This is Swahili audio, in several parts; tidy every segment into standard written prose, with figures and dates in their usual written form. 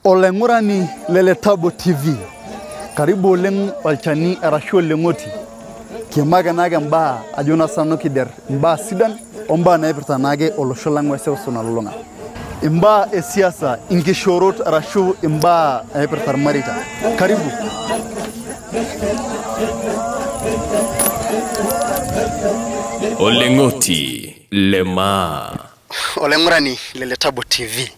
Oleng'urani Leletabo TV. Karibu oleng olchani arashu oleng'oti. Kiamake naake mbaa ajo na sanu kider. Mbaa sidan ombaa naipirta naake olosho lang weseuseu nalulung'a. Imbaa esiasa, inkishorot arashu imbaa naipirta irmareita. Karibu. Oleng'oti Lema. Oleng'urani Leletabo TV.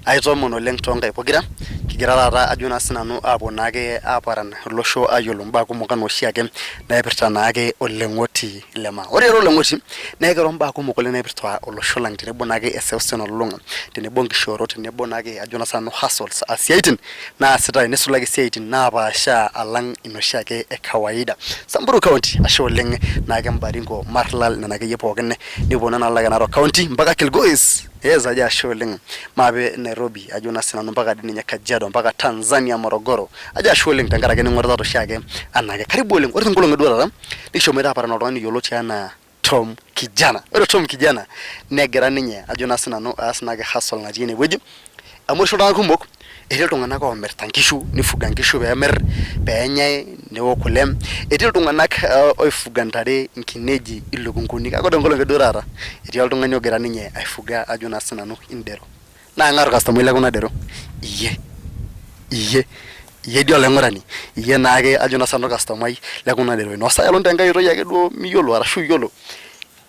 Aitomon oleng tonkai pokira kigira taata ajo na sinanu apuo naake aparan olosho ayiolo mbaa kumok oshiake naipirta naake oleng'oti Lema. Ore oleng'oti nekiro mbaa kumok oleng naipirta olosho lang tenebo naake eseuseu nalulung'a, tenebo nkishorot, tenebo naake ajo na sinanu hustles asiaitin naasita nisulaki siaitin napaasha alang inoshiake e kawaida. Samburu County ashe oleng naake Baringo, Marlal nena akeyie pookin nipuo nana Narok County mpaka Kilgoris. Aja ashe oleng maape Nairobi ajo na sinanu mpaka ninye Kajiado mpaka Tanzania Morogoro. Aja ashe oleng tenkaraki ning'orita toshiake anake. Karibu oleng. Ore nkolong'i duo taata nishomoita aparan oltung'ani yioloti enaa Tom Kijana. Ore Tom Kijana negira ninye ajo na sinanu aas naake hustle natii enewueji. Amu ore iltung'anak kumok etii iltung'anak oomirta nkishu, nifuga nkishu peemir, peenyai, newok kule. Etii iltung'anak oifuga ntare, nkineji, ilukunguni. Kake ore nkolong'i duo taata etii oltung'ani ogira ninye aifuga ajo na sinanu indero. Naa ng'aar customer le kuna dero. Iye dio oleng'urani. Iye naake ajo na sinanu customer le kuna dero. Inosa elon tenkai oitoi ake duo miyiolo arashu iyiolo.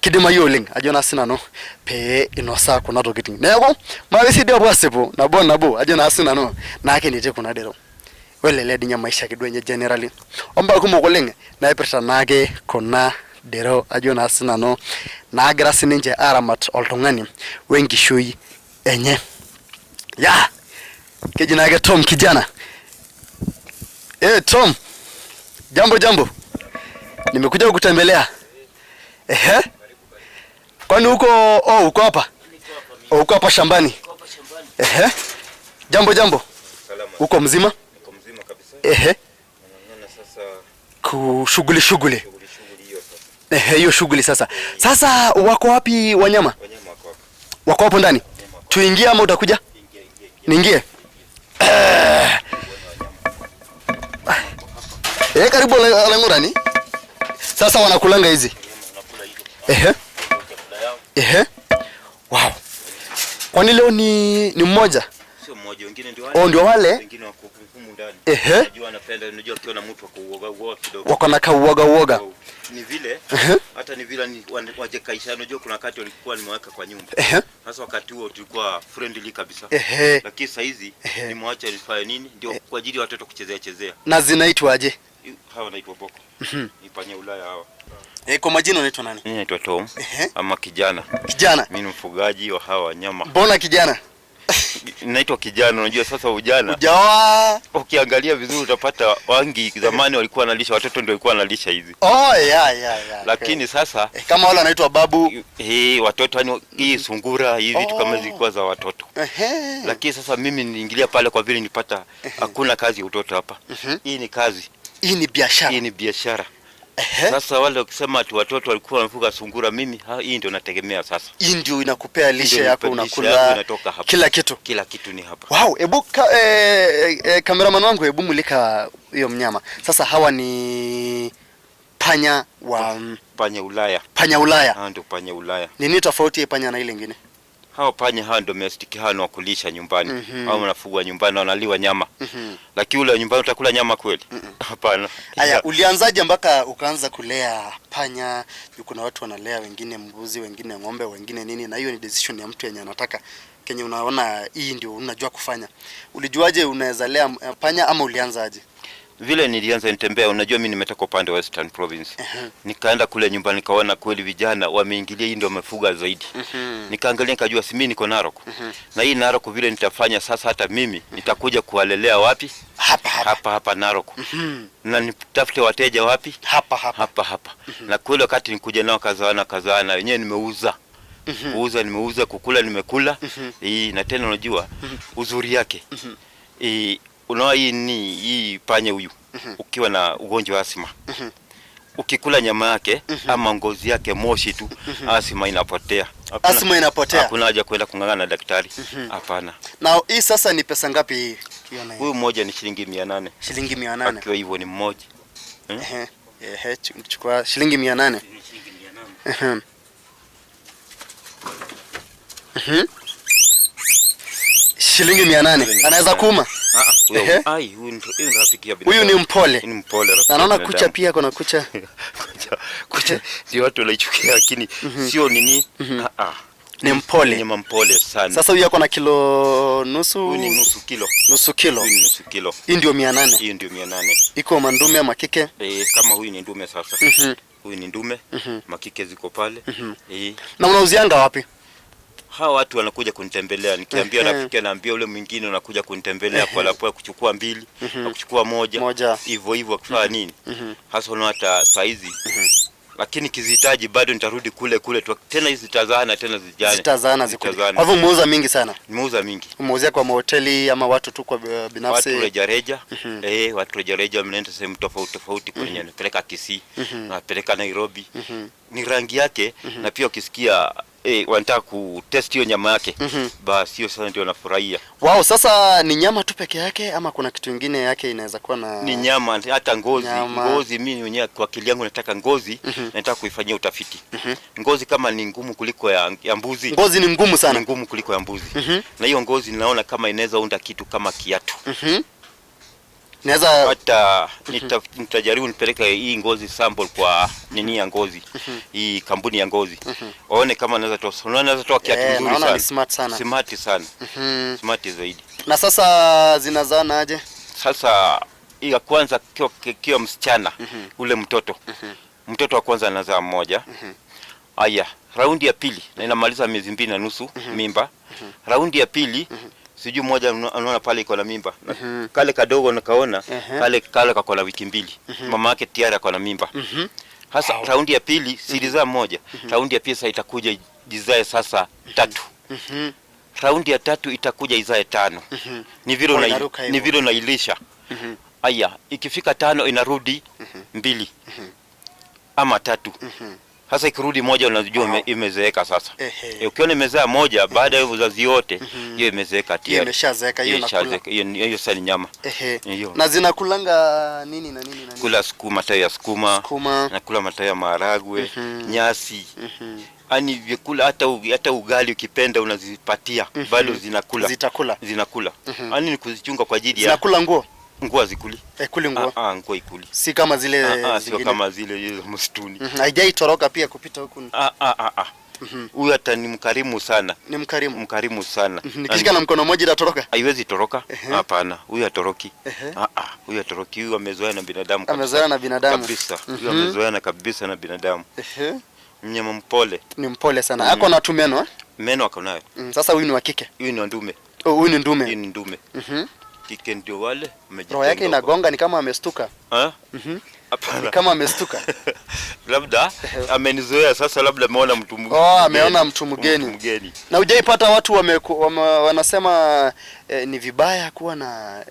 Kidimayu oleng ajo na sinanu pee inosa kuna tokitin. Neeku maape sii apuo asipu nabo ajo na sinanu naake netii kuna dero. Welele dinye maisha kiduo enye generally. Ombaa kumok oleng naipirta naake kuna dero ajo na sinanu naagira sininche aramat oltung'ani wenkishui enye. Keji naake Tom Kijana. Tom. Jambo. Nimekuja kukutembelea. Kwani uko hapa? Uko hapa shambani? Jambo. Salama. Uko mzima? Niko mzima kabisa. Nang'ang'ana sasa Shughuli hiyo sasa. hiyo shughuli sasa. Sasa wako wapi wanyama? Wanyama wako hapa. Wako hapo ndani? Tuingie ama utakuja? Niingie. Karibu Oleng'urani. Sasa wanakulanga hizi. Wow. Kwani leo ni mmoja? Sio mmoja, wengine ndio wale. Ndio wale? Wengine wako humu ndani. Unajua anapenda, unajua akiona mtu akuuoga kidogo. Wako na kauoga. Ni vile hata ni vile ni waje kaisha, unajua kuna wakati walikuwa nimeweka kwa nyumba. Sasa wakati huo tulikuwa friendly kabisa. Lakini sasa hizi nimewaacha nifanye nini? Ndio kwa ajili ya watoto kuchezea. Na zinaitwaje? Hawa wanaitwa boko. Ni panya Ulaya hawa. Kwa majina unaitwa nani? Mimi naitwa Tom. Ama Kijana. Kijana. Mimi ni mfugaji wa hawa wanyama. Mbona kijana? Naitwa Kijana, unajua sasa ujana. Ujawa. Ukiangalia vizuri utapata wangi zamani walikuwa wanalisha watoto, ndio walikuwa wanalisha hizi. Okay. Lakini sasa kama wale wanaitwa babu. Watoto yani hii sungura hivi vitu kama zilikuwa za watoto. Lakini sasa mimi niingilia pale kwa vile nipata hakuna kazi ya utoto hapa. Hii ni kazi. Hii ni biashara. Sasa wale wakisema ati watoto walikuwa wanafuga sungura, mimi hii ndio nategemea sasa. Hii ndio inakupea lishe yako, unakula kila kitu. Kila kitu ni hapa. Wow, cameraman wangu mulika hiyo mnyama. Sasa hawa ni panya Ulaya. Panya Ulaya. Ndio panya Ulaya. Nini tofauti ya panya na ile nyingine? Hao panya hao ndio domestic, hao ni wakulisha nyumbani. Hao wanafugwa nyumbani, wanaliwa nyama. Lakini ule nyumbani utakula nyama kweli? Hapana. Haya, ulianzaje mpaka ukaanza kulea panya? Kuna watu wanalea wengine mbuzi, wengine ng'ombe, wengine nini, na hiyo ni decision ya mtu yenye anataka. Kenye unaona hii ndio unajua kufanya. Ulijuaje unaweza lea panya ama ulianzaje? Vile nilianza nitembea, unajua mimi nimetoka upande wa Western Province. Nikaenda kule nyumbani nikaona kweli vijana wameingilia hii ndio wamefuga zaidi. Nikaangalia nikajua si mimi niko Narok. Na hii Narok vile nitafanya sasa, hata mimi nitakuja kuwalelea wapi? Hapa Narok. Na nitafute wateja wapi? Hapa. Na kweli wakati nikuja nao kazaana wenyewe nimeuza. Nimeuza, kukula nimekula. Na tena unajua uzuri yake. Unaona hii panya huyu ukiwa na ugonjwa wa asima ukikula nyama yake ama ngozi yake moshi tu asima inapotea. Asima inapotea. Hakuna haja kwenda kung'ang'ana na daktari. Hapana. Na hii sasa ni pesa ngapi hii? Huyu mmoja ni shilingi 800. Shilingi 800. Akiwa hivyo ni mmoja. Chukua shilingi 800. Shilingi 800. Anaweza kuuma? Huyu ni mpole. Ni mpole. Naona kucha pia kuna kucha. Kucha ndio watu wanaichukia lakini sio nini. Ni mpole. Ni mpole sana. Sasa huyu yako na kilo nusu. Huyu ni nusu kilo. Nusu kilo. Huyu ni nusu kilo. Hii ndio 800. Hii ndio 800. Iko mandume ama kike? Kama huyu ni ndume sasa. Huyu ni ndume. Makike ziko pale. Na unauzianga wapi? Hawa watu wanakuja kunitembelea, nikiambia rafiki anaambia ule mwingine unakuja kunitembelea kwa lapo kuchukua 2 na kuchukua moja. Hivyo kufanya nini? Hasa hata saizi. Lakini kizihitaji bado nitarudi kule tu. Tena hizi zitazaana tena zijane. Zitazaana zikule. Kwa hivyo umeuza mingi sana. Nimeuza mingi. Umeuzia kwa mahoteli ama watu tu kwa binafsi? Watu rejareja. Watu rejareja wanaenda sehemu tofauti kwenye napeleka Kisii, napeleka Nairobi. Ni rangi yake na pia ukisikia wanataka kutest hiyo nyama yake. Basi hiyo sana ndio nafurahia. Wow, sasa ni nyama tu peke yake ama kuna kitu kingine yake inaweza kuwa na? Ni nyama hata ngozi. Ngozi mimi mwenyewe kwa akili yangu nataka ngozi, nataka kuifanyia utafiti. Ngozi kama ni ngumu kuliko ya mbuzi. Ngozi ni ngumu sana. Ni ngumu kuliko ya mbuzi. Na hiyo ngozi ninaona kama inaweza unda kitu kama kiatu. Naweza hata nitajaribu nipeleke hii ngozi sample kwa nini ya ngozi. Hii kampuni ya ngozi. Waone kama naweza toa kiatu nzuri sana. Naona ni smart sana. Smart sana. Smart zaidi. Na sasa zinazaana aje? Sasa hii ya kwanza kio msichana ule mtoto. Mtoto wa kwanza anazaa mmoja. Aya, raundi ya pili na inamaliza miezi 2 na nusu mimba. Raundi ya pili sijui moja unaona pale iko na mimba. Kale kadogo nakaona kale kako na wiki 2. Mama yake tayari ako na mimba. Hasa raundi ya pili silizaa moja. Raundi ya pili sasa itakuja jizae sasa 3. Raundi ya 3 itakuja izae 5. Ni vile unailisha. Aya, ikifika 5 inarudi 2 ama 3. Hasa ikirudi moja unajua imezeeka sasa. Ukiona imezaa moja baada ya uzazi wote hiyo imezeeka tayari. Imeshazeeka hiyo nakula. Hiyo sasa ni nyama. Na zinakulanga nini na nini? Kula sukuma, tawi ya sukuma. Na kula matawi ya maharagwe, nyasi. Ani vyakula hata ugali ukipenda unazipatia bado zinakula. Ani ni kuzichunga kwa ajili ya zinakula nguo. Nguo zikuli. Kuli nguo. Nguo ikuli. Si kama zile zingine. Sio kama zile msituni. Haijai toroka pia kupita huku. Huyu hata ni mkarimu sana. Ni mkarimu. Mkarimu sana. Nikishika na mkono mmoja itatoroka? Haiwezi toroka. Hapana, huyu hatoroki. Huyu hatoroki, huyu amezoea na binadamu kabisa. Amezoea na binadamu. Kabisa. Huyu amezoea kabisa na binadamu. Mnyama mpole. Ni mpole sana. Hako na tumeno? Meno ako nayo. Sasa huyu ni wa kike. Huyu ni wa ndume. Huyu ni ndume. Huyu ni ndume. Kike ndio wale roho yake inagonga ni kama amestuka. Hapana. Ni kama amestuka. Labda amenizoea sasa, labda ameona mtu mgeni. Ameona mtu mgeni. Na hujaipata watu wanasema ni vibaya kuwa na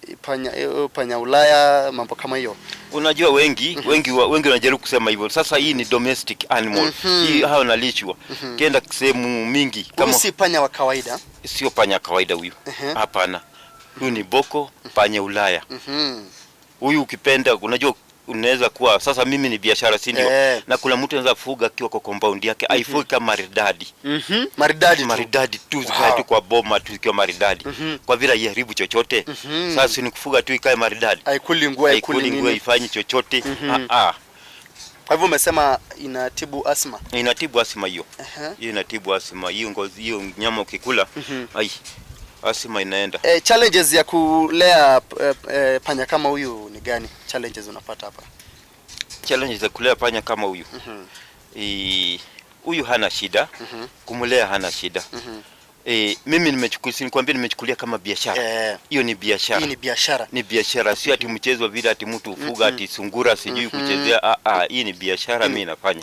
panya Ulaya, mambo kama hiyo? Unajua wengi wanajaribu kusema hivyo. Sasa hii ni domestic animal. Hii hao nalishwa. Kienda sehemu mingi kama si panya wa kawaida. Sio panya kawaida huyu. Hapana. Huyu ni boko panya Ulaya. Huyu ukipenda unajua unaweza kuwa sasa mimi ni biashara si ndio? Na kuna mtu anaweza kufuga akiwa kwa compound yake aifuge kama maridadi. Maridadi tu zikae tu kwa boma tu zikiwa maridadi. Kwa vile haiharibu chochote. Sasa ni kufuga tu ikae maridadi. Haikuli nguo ifanye chochote. Kwa hivyo umesema inatibu asma. Inatibu asma hiyo. Hiyo inatibu asma. Hiyo ngozi hiyo nyama ukikula asma inaenda. Challenges ya kulea panya kama huyu ni gani? Challenges unapata hapa? Challenges za kulea panya kama huyu. Huyu hana shida. Kumlea hana shida. Mimi nimechukulia kama biashara. Hiyo ni biashara. Hii ni biashara. Ni biashara, sio ati mchezo vile ati mtu ufuga ati sungura sijui kuchezea. Hii ni biashara mimi nafanya.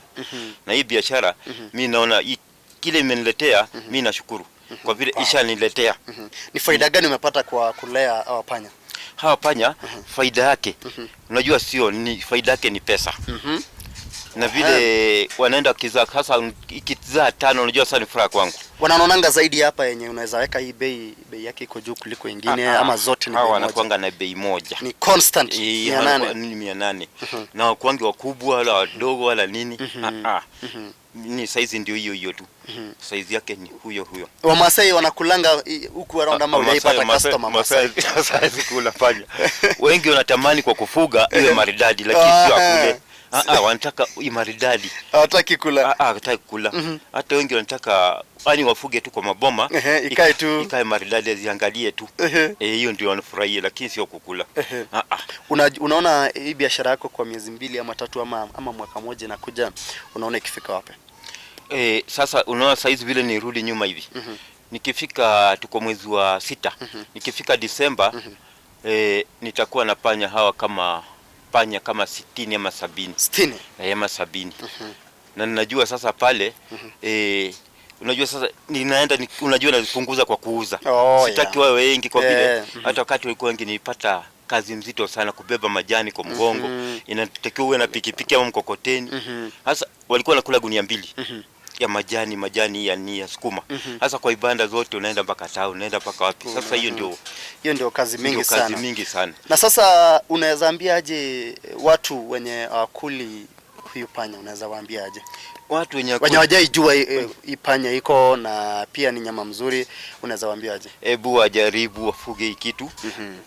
Na hii biashara mimi naona kile imeniletea mimi nashukuru. Kwa vile ishaniletea. Ni faida gani umepata kwa kulea hawa panya? Hawa panya faida yake unajua sio ni faida yake ni pesa. Na vile wanaenda kizaa hasa ikizaa 5 unajua sana ni furaha kwangu. Wanaonanga zaidi hapa yenye unaweza weka hii bei yake iko juu kuliko ingine ama zote ni bei moja. Wanakuanga na bei moja. Ni constant 800. Ni 800. Na kwangi wakubwa wala wadogo wala nini. Ni size ndio hiyo tu. Size yake ni huyo. Wamasai wanakulanga huku around ama unaipata customer Masai. Size kula panya. Wengi wanatamani kwa kufuga iwe maridadi lakini sio akule. Wanataka maridadi. Hawataki kula. Hawataki kula. Hata wengi wanataka yani wafuge tu kwa maboma. Ikae tu. Ikae maridadi ziangalie tu. Hiyo ndio wanafurahia lakini sio kukula. Unaona hii biashara yako kwa miezi 2 ama 3 ama mwaka mmoja inakuja unaona ikifika wapi? Sasa unaona size vile nirudi nyuma hivi. Nikifika tuko mwezi wa 6. Nikifika Disemba nitakuwa na panya hawa kama 60 ama 70. 60. Ama 70. Na ninajua sasa pale unajua sasa ninaenda unajua nazipunguza kwa kuuza. Sitaki wawe wengi kwa vile hata wakati walikuwa wengi nilipata kazi mzito sana kubeba majani kwa mgongo. Inatakiwa uwe na pikipiki ama mkokoteni. Sasa walikuwa nakula gunia 2. Ya majani ya sukuma. Sasa kwa ibanda zote unaenda mpaka town, unaenda mpaka wapi? Sasa hiyo ndio kazi mingi sana. Kazi mingi sana. Na sasa unaweza ambia aje watu wenye kuli huyu panya, unaweza waambia aje? Watu wenye hawajaijua ipanya iko na pia ni nyama mzuri, unaweza waambia aje? Hebu wajaribu wafuge hii kitu.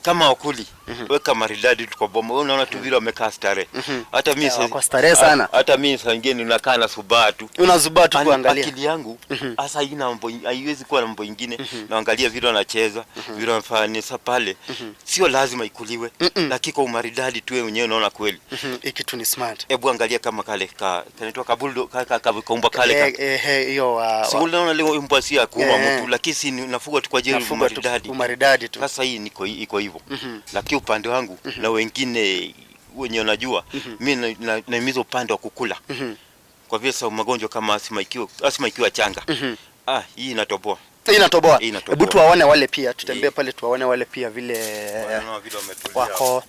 Kama wakuli weka maridadi tu kwa boma. Unaona tu vile wamekaa starehe. Hata mimi sasa kwa starehe sana. Hata mimi sasa ngine ninakaa na subaa tu. Unazubaa tu kuangalia. Akili yangu hasa ina mambo haiwezi kuwa na mambo mengine. Naangalia vile wanacheza, vile wanafanya sasa pale. Sio lazima ikuliwe. Lakini kwa umaridadi tu wewe mwenyewe unaona kweli. Hii kitu ni smart. Hebu angalia kama kale kanaitwa kabuldo kaumba kale hiyo sio unaona leo mbwa si akuuma mtu lakini si nafuga tu kwa ajili ya umaridadi tu. Sasa hii iko hivyo. Lakini upande wangu na wengine wenye wanajua mimi naimiza upande wa kukula. Kwa vile sasa magonjwa kama asima ikiwa changa. Hii inatoboa. Hebu tuwaone wale pia, tutembee pale tuwaone wale pia vile wako.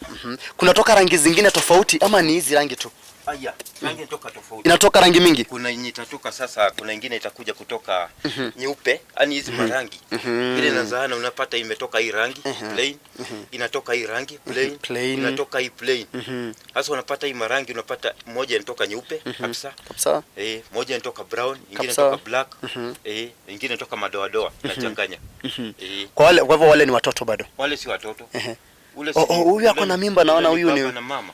Kunatoka rangi zingine tofauti ama ni hizi rangi tu? Rangi inatoka tofauti. Inatoka rangi mingi. Kuna yenye itatoka sasa, kuna nyingine itakuja kutoka nyeupe, yani hizi marangi. Ile inazaana unapata imetoka hii rangi plain, inatoka hii rangi plain, inatoka hii plain. Sasa unapata hii marangi unapata moja inatoka nyeupe kabisa. Moja inatoka brown, nyingine inatoka black, nyingine inatoka madoadoa inachanganya. Kwa hivyo wale ni watoto bado. Wale si watoto. Huyu ako na mimba naona huyu ni na mama.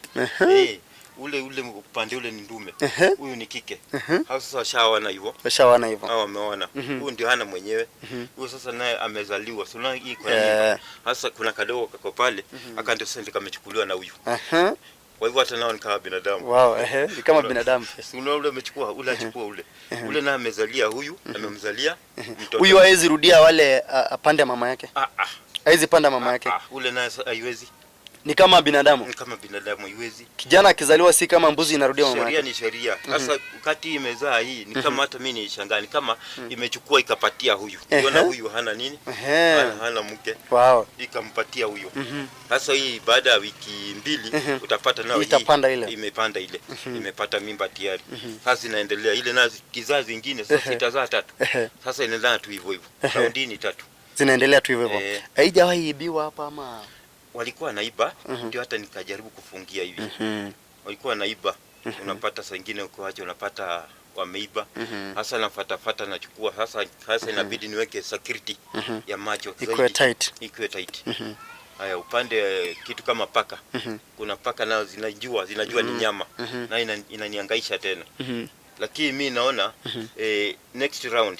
Ule upande ule ni ndume. Huyu ni kike. Sasa washaona hivyo. Hao wameona. Huyu ndio hana mwenyewe. Huyu sasa naye amezaliwa. So na hii kwa nini? Sasa kuna kadogo kako pale, akaenda sasa kamechukuliwa na huyu. Kwa hivyo hata nao ni kama binadamu. Ni kama binadamu. Unaona ule amechukua, ule achukua ule. Ule naye amezalia huyu, amemzalia mtoto. Huyu hawezi rudia wale apande mama yake. Hawezi panda mama yake. Ule naye haiwezi. Ni kama binadamu. Ni kama binadamu haiwezi. Kijana akizaliwa si kama mbuzi inarudia mama yake. Sheria ni sheria. Sasa wakati imezaa hii ni kama hata mimi nishangaa ni kama imechukua ikapatia huyu. Unaona huyu hana nini? Hana mke. Ikampatia huyo. Sasa hii baada ya wiki 2 utapata nao hii imepanda ile. Imepata mimba tayari. Sasa inaendelea ile na kizazi kingine sasa itazaa 3. Sasa inaendelea tu hivyo hivyo. Raundi ni 3. Zinaendelea tu hivyo hivyo. Haijawahi ibiwa hapa ama walikuwa naiba ndio hata nikajaribu kufungia hivi. Walikuwa naiba. Unapata saa nyingine ukoaje unapata wameiba. Hasa nafuata nachukua sasa inabidi niweke security ya macho zaidi. Ikuwe tight. Haya upande kitu kama paka. Kuna paka nao zinajua ni nyama na inanihangaisha tena. Lakini mimi naona next round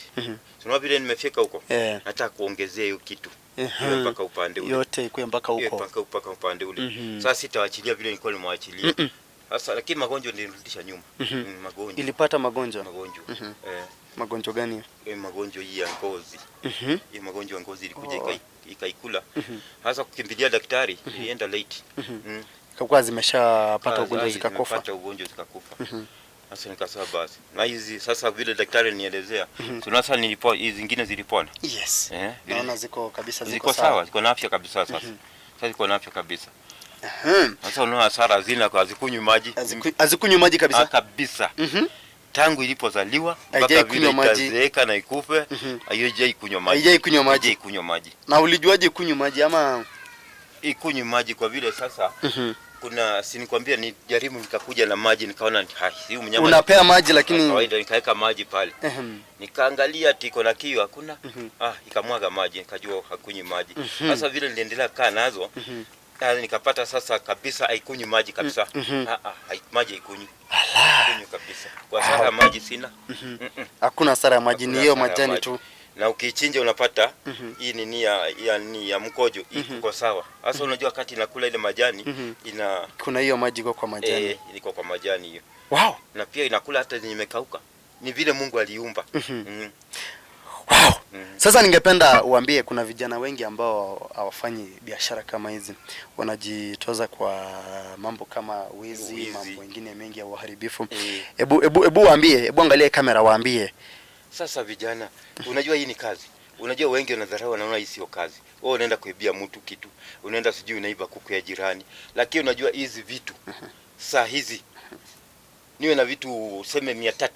tunaona vile nimefika huko nataka kuongezea hiyo kitu mpaka upande ule yote ikuwe mpaka huko mpaka upande ule. Sasa sitawaachilia vile nilikuwa nimewaachilia. Sasa lakini magonjwa nilirudisha nyuma. Magonjwa ilipata magonjwa. Magonjwa gani? Magonjwa hii ya ngozi. Hii magonjwa ya ngozi ilikuja ikaikula. Sasa kukimbilia daktari ilienda late. Kwa zimeshapata ugonjwa zikakufa. Pata ugonjwa zikakufa. Sasa nikasema basi. Na hizi sasa vile daktari nielezea. Sasa nilipona hizi zingine zilipona. Naona ziko kabisa ziko sawa. Ziko na afya kabisa sasa. Sasa ziko na afya kabisa. Sasa unaona hasara zina kwa azikunywi maji. Azikunywi maji kabisa. Kabisa. Tangu ilipozaliwa mpaka vile itazeeka na ikufe, haijai kunywa maji. Haijai kunywa maji. Na ulijuaje kunywa maji ama ikunywi maji kwa vile sasa kuna sinikwambia ni jaribu nikakuja na maji nikaona huyu mnyama unapea maji lakini kawaida nikaweka maji pale. Nikaangalia tiko na kiu hakuna. Ikamwaga maji nikajua hakunywi maji. Sasa vile niliendelea kaa nazo nikapata sasa kabisa haikunywi maji kabisa. Maji haikunywi. Haikunywi kabisa. Kwa sasa maji sina. Hakuna hasara ya maji, ni hiyo majani tu. Na ukichinja unapata hii ni ya mkojo iko sawa. Sasa unajua wakati nakula ile majani kuna hiyo maji iko kwa majani. Iko kwa majani hiyo. Wow. Na pia inakula hata zenye imekauka. Ni vile Mungu aliumba. Wow. Sasa ningependa uambie kuna vijana wengi ambao hawafanyi biashara kama hizi. Wanajitoza kwa mambo kama wizi, mambo mengine mengi ya uharibifu. Hebu waambie, hebu angalia kamera waambie. Sasa vijana, unajua hii ni kazi. Unajua wengi wanadharau wanaona hii sio kazi. Wewe unaenda kuibia mtu kitu, unaenda sijui unaiba kuku ya jirani. Lakini unajua hizi vitu saa hizi niwe na vitu useme 300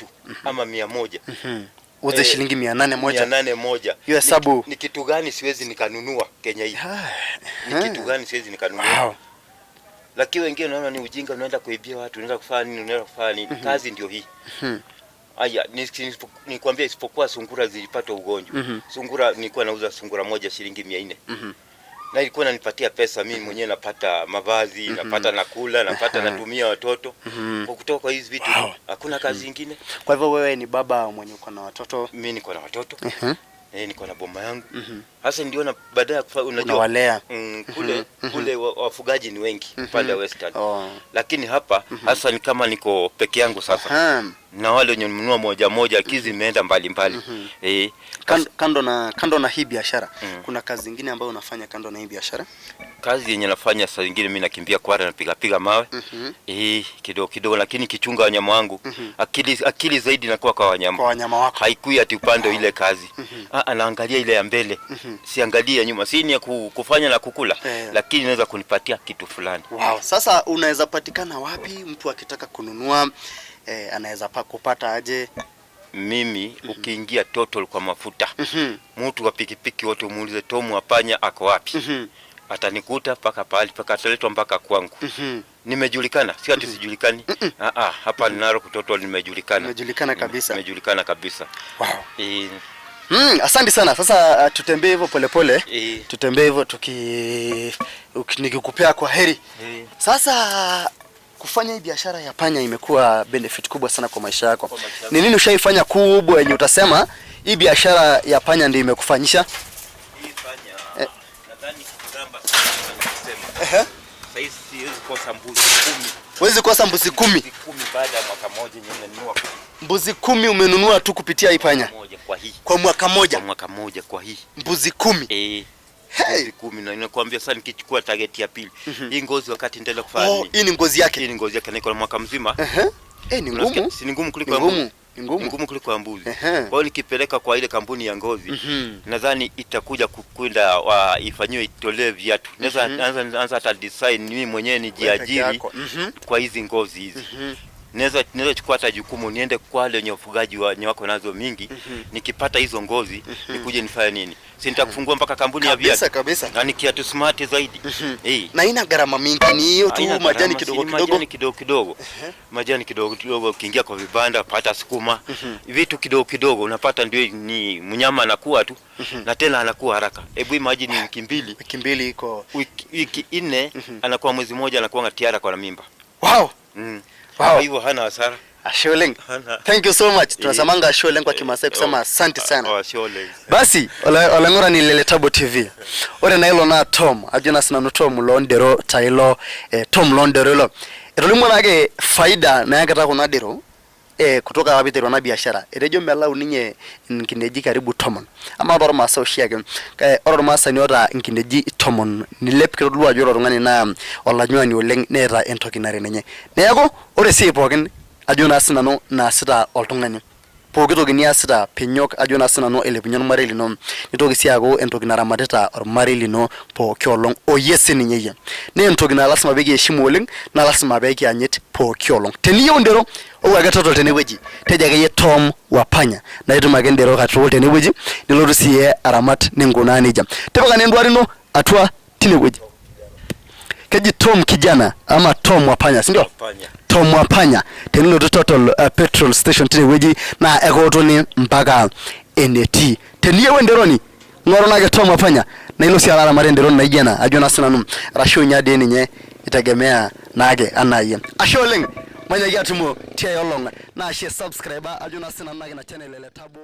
ama 100. Uze shilingi 800. Hiyo hesabu ni kitu gani siwezi nikanunua Kenya hii? Ni kitu gani siwezi nikanunua? Wow. Lakini wengine wanaona ni ujinga, unaenda kuibia watu, unaenda kufanya nini, unaenda kufanya nini? Kazi ndio hii. Aya, nikwambia isipokuwa sungura zilipata ugonjwa. Sungura nilikuwa nauza sungura moja shilingi 400. Na ilikuwa inanipatia pesa, mimi mwenyewe napata mavazi, napata nakula, napata natumia watoto. Kwa kutoka kwa hizi vitu hakuna kazi nyingine. Kwa hivyo wewe ni baba mwenye uko na watoto? Mimi niko na watoto. Niko na boma yangu. Sasa ndio na baadaye unajua walea. Kule wafugaji ni wengi pale Western. Lakini hapa hasa ni kama niko peke yangu sasa. Na wale wenye mnunua moja kizi imeenda mbali. Kando na hii biashara, kuna kazi nyingine ambayo unafanya kando na hii biashara? Kazi yenye nafanya saa nyingine mimi nakimbia kwara na piga mawe. Kidogo lakini kichunga wanyama wangu. Akili zaidi nakuwa kwa wanyama. Kwa wanyama wako. Haikui ati upande ile kazi. Anaangalia ile ya mbele. Siangalia ya nyuma. Si ni ya kufanya na kukula, lakini inaweza kunipatia kitu fulani. Wow. Sasa unaweza patikana wapi mtu akitaka kununua? Anaweza kupata aje? Mimi ukiingia Total kwa mafuta, mtu wa pikipiki wote muulize Tomu Apanya ako wapi? Atanikuta paka pale, paka ataletwa mpaka kwangu. Nimejulikana, si ati sijulikani. Hapa ni Narok Total nimejulikana. Nimejulikana kabisa. Nimejulikana kabisa. Wow. Asante sana. Sasa tutembee hivyo polepole. Tutembee hivyo nikikupea kwa heri. Sasa kufanya hii biashara ya panya imekuwa benefit kubwa sana kwa maisha yako. Ni nini ushaifanya kubwa yenye utasema hii biashara ya panya ndio imekufanyisha? Hii panya nadhani kitamba sana. Sasa siwezi kosa mbuzi 10. Huwezi kosa mbuzi 10? 10 baada ya mwaka mmoja nimenunua. Mbuzi 10 umenunua tu kupitia hii panya? Kwa hii. Kwa mwaka mmoja? Kwa mwaka mmoja kwa hii. Mbuzi 10? Mbuzi 10 na ninakwambia sasa nikichukua target ya pili. Hii ngozi wakati nitaenda kufanya nini? Hii ni ngozi yake. Hii ni ngozi yake, niko na mwaka mzima. Ni ngumu. Si ni ngumu kuliko mbuzi. Ni ngumu kuliko mbuzi. Kwa hiyo nikipeleka kwa ile kampuni ya ngozi, nadhani itakuja kwenda ifanywe itolewe viatu. Naweza hata design mimi mwenyewe nijiajiri kwa hizi ngozi hizi. Naweza chukua hata jukumu niende kwa wale wenye ufugaji wako nazo mingi. Nikipata hizo ngozi nikuje nifanye nini? Si nitakufungua mpaka kampuni ya viatu. Kabisa. Na ni kiatu smart zaidi. Na ina gharama mingi, ni hiyo tu majani kidogo. Majani kidogo ukiingia kwa vibanda pata sukuma. Vitu kidogo unapata ndio ni mnyama anakuwa tu na tena anakuwa haraka. Hebu imagine wiki mbili iko wiki 4 anakuwa mwezi mmoja anakuwa tiara kwa mimba. Wow. Wow. Hivyo hana hasara. Asholeng. Thank you so much. Tunasamanga Asholeng kwa Kimasai kusema asante sana. Asholeng. Basi olengora ni Lele Tabo TV. Ore na ilo na Tom, ajuna sina no Tom Londero Tailo Tom Londero lo. Erolimwa nake faida na yakata kuna dero kutoka wabitero na biashara. Erejo melau ninye nkineji karibu tomon. Ama oro masa oshiake. Oro masa ni ora nkineji tomon. Nilep kirulu ajoro ngani na olanyuani oleng neta entoki nare nenye. Neeku ore sii pookin ajuna sinanu naasita oltung'ani. pooki toki niasita pinyok ajo naa sinanu ailepunye ormarei lino nitoki sii aaku entoki naramatita ormarei lino pooki olong oyie sininye yie naa entoki naa lasima pee kiheshimu oleng naa lasima pee kianyit pooki olong teniyieu ndero ou ake total tenewueji tejo akeyie Tom Wapanya na itum ake ndero katukul tenewueji nilotu siiyie aramat ninkunaa nejia tipika naa enduata ino atua tinewueji keji Tom kijana ama Tom Wapanya sindio Tom Wapanya tenilotu total petrol station tinewueji na ekootoni mpaka eneti teniyieu nderoni ng'oru nake Tom Wapanya na ilo sii aramat nderoni naijio ena ajo naa sinanu arashu nyade ninye itegemea naake anaayie ashe oleng manyaki atumo tiai olong na share subscriber ajo naa sinanu na kina channel ele Tabo